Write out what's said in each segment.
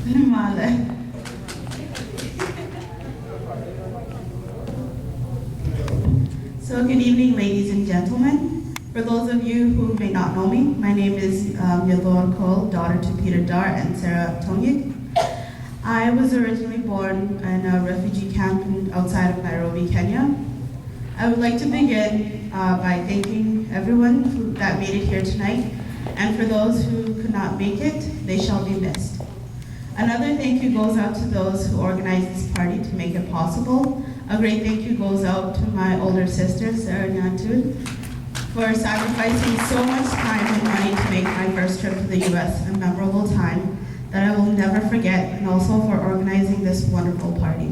Male. So good evening, ladies and gentlemen. For those of you who may not know me, my name is Nyadhuor, daughter to Peter Dar and Sarah Tonyik. I was originally born in a refugee camp outside of Nairobi, Kenya. I would like to begin by thanking everyone that made it here tonight, and for those who could not make it, they shall be missed. Another thank you goes out to those who organized this party to make it possible. A great thank you goes out to my older sister, Sarah Nyadhuor, for sacrificing so much time and money to make my first trip to the US a memorable time that I will never forget, and also for organizing this wonderful party.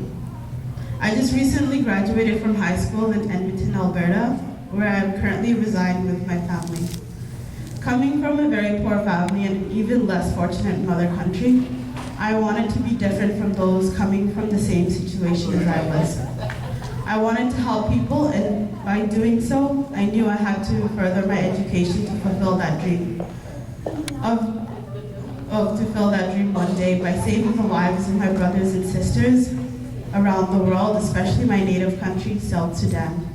I just recently graduated from high school in Edmonton, Alberta, where I am currently residing with my family. Coming from a very poor family and even less fortunate mother country, I wanted to be different from those coming from the same situation as I was. I wanted to help people, and by doing so, I knew I had to further my education to fulfill that dream. To fulfill that dream one day by saving the lives of my brothers and sisters around the world, especially my native country, South Sudan.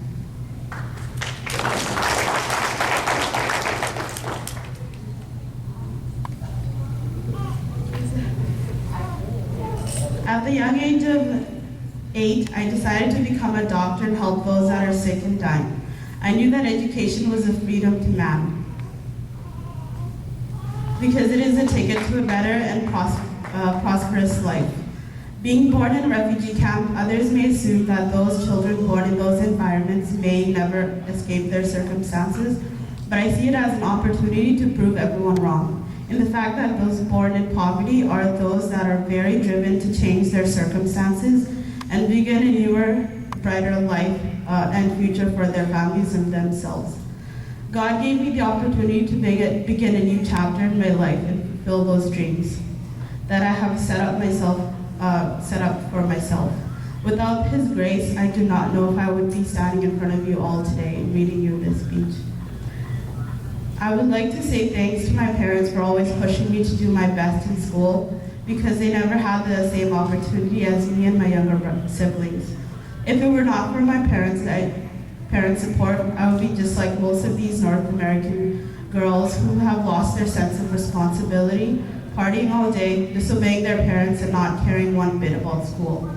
At the young age of 8, I decided to become a doctor and help those that are sick and dying. I knew that education was a freedom to man, because it is a ticket to a better and prosperous life. Being born in a refugee camp, others may assume that those children born in those environments may never escape their circumstances, but I see it as an opportunity to prove everyone wrong. In the fact that those born in poverty are those that are very driven to change their circumstances and begin a newer, brighter life and future for their families and themselves. God gave me the opportunity to begin a new chapter in my life and fulfill those dreams that I have set up for myself. Without His grace, I do not know if I would be standing in front of you all today and reading you this speech. I would like to say thanks to my parents for always pushing me to do my best in school, because they never had the same opportunity as me and my younger siblings. If it were not for my parents' support, I would be just like most of these North American girls who have lost their sense of responsibility, partying all day, disobeying their parents, and not caring one bit about school.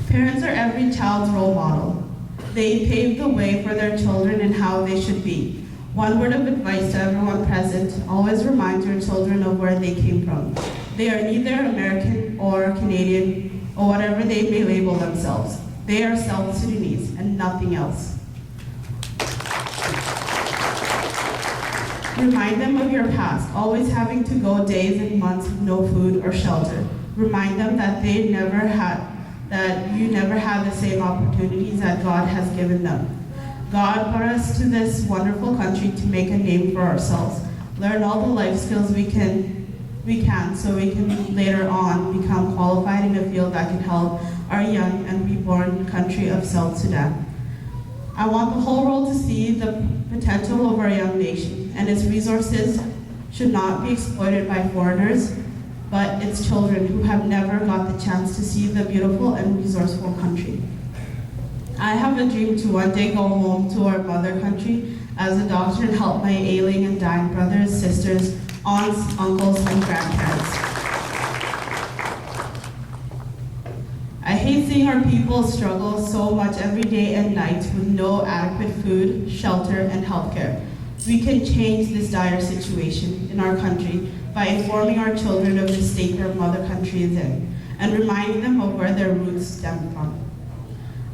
Parents are every child's role model. They pave the way for their children and how they should be. One word of advice to everyone present: always remind your children of where they came from. They are neither American or Canadian or whatever they may label themselves. They are South Sudanese and nothing else. Remind them of your past, always having to go days and months with no food or shelter. Remind them that you never had the same opportunities that God has given them. God brought us to this wonderful country to make a name for ourselves, learn all the life skills we can so we can later on become qualified in a field that can help our young and reborn country of South Sudan. I want the whole world to see the potential of our young nation, and its resources should not be exploited by foreigners, but its children who have never got the chance to see the beautiful and resourceful country. I have a dream to one day go home to our mother country as a doctor and help my ailing and dying brothers, sisters, aunts, uncles, and grandparents. I hate seeing our people struggle so much every day and night with no adequate food, shelter, and healthcare. We can change this dire situation in our country by informing our children of the state their mother country is in and reminding them of where their roots stem from.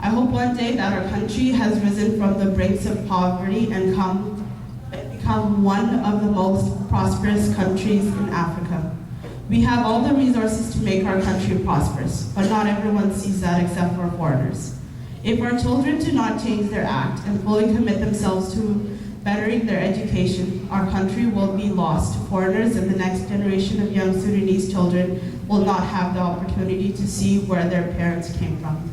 I hope one day that our country has risen from the brinks of poverty and become one of the most prosperous countries in Africa. We have all the resources to make our country prosperous, but not everyone sees that except for foreigners. If our children do not change their act and fully commit themselves to bettering their education, our country will be lost to foreigners, and the next generation of young Sudanese children will not have the opportunity to see where their parents came from.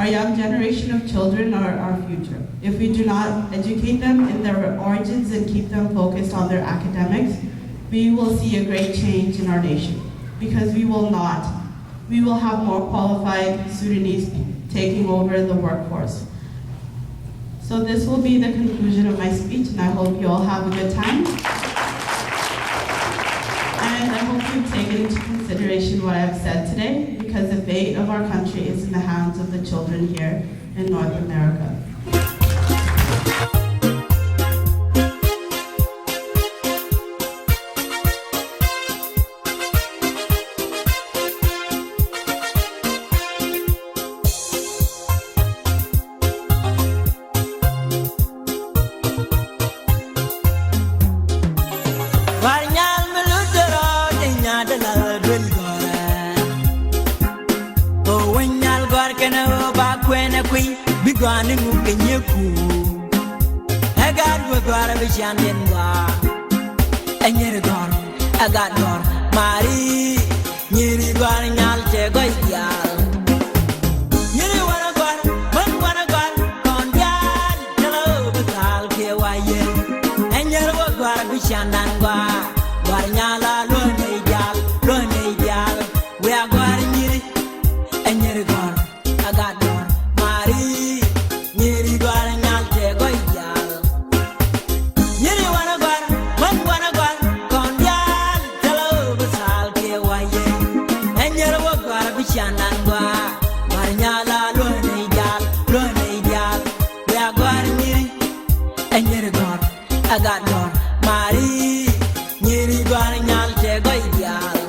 Our young generation of children are our future. If we do not educate them in their origins and keep them focused on their academics, we will see a great change in our nation, because we will not. We will have more qualified Sudanese taking over the workforce. So this will be the conclusion of my speech, and I hope you all have a good time. And I hope you've taken into consideration what I've said today, because the fate of our country is in the hands of the children here in North America. Bigwani mukenyeku agad gwara bishandengwa enyere gor agad gor mari nyiri gwar nyalte goyal nyiri wana gwar kondial telo betal ke waye enyere gwar bishandangwa gwar nyala lo ne jal we agwar nyiri enyere gor agad gor mari I got more, Marie, Niri Guaranyal, Tegoidial.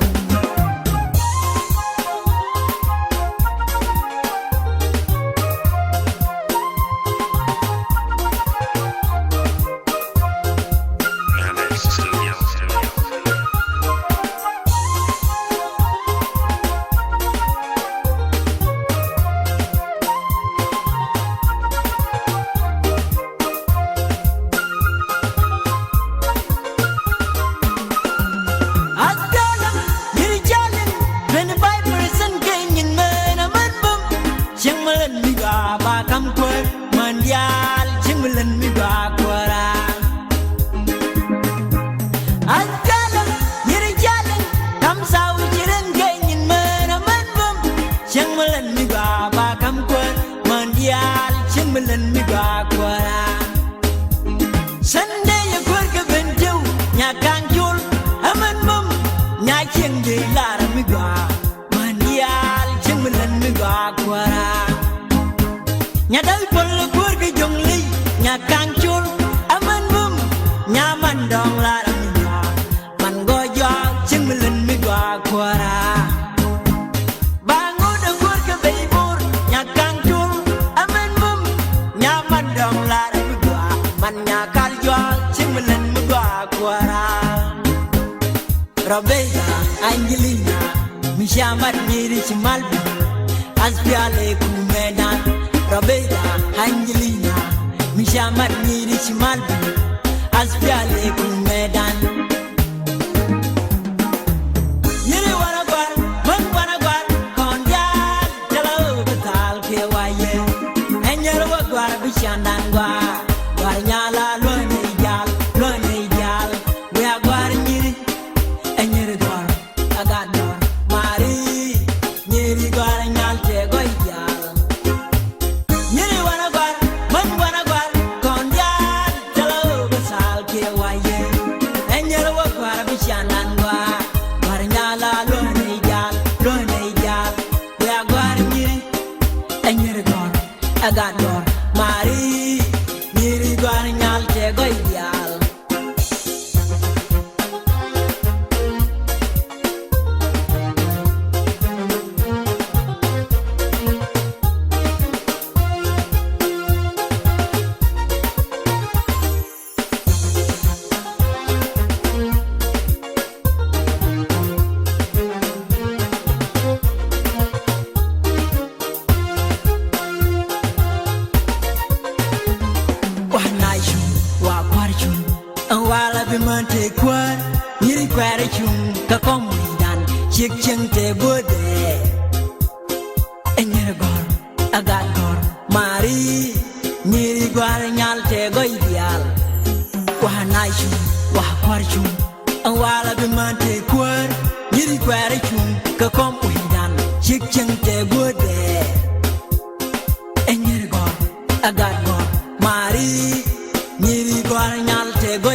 Nyadai pol kur ke jongli nyakang chul aman bum nyaman dong la ramya man go yo chinglen mi gwa kwara bangu de kur ke beibur nyakang chul aman bum nyaman dong la ramya man nyakal yo chinglen mi gwa kwara Robeya Angelina mishamat miri chimalbi aspiale kumedan Robeya Angelina mishamat miri chimalbi aspiale kumedan Yiri wana gwar kondial telo betal ke waye enyero gwar bishandan gwar nyala lo ne jal we gwar nyiri enyere gwar agad gwar mari nyiri gwar nyalte goyal nyiri wana gwar kondial telo besal ke waye enyere gwar bishanan gwar nyala lo ne jal we gwar nyiri enyere gwar agad gwar mari nyiri gwar nyalte goyal Mante kwar nyiri kware chung ka komunidan chik cheng te bode enyere gor agad gor gwar nyal te go ideal wa naiju wa kwarju an wala bi man te kwar nyiri kware chum ka kom uhidan chikcheng te gode enyir go agad go mari nyiri gwar nyal te go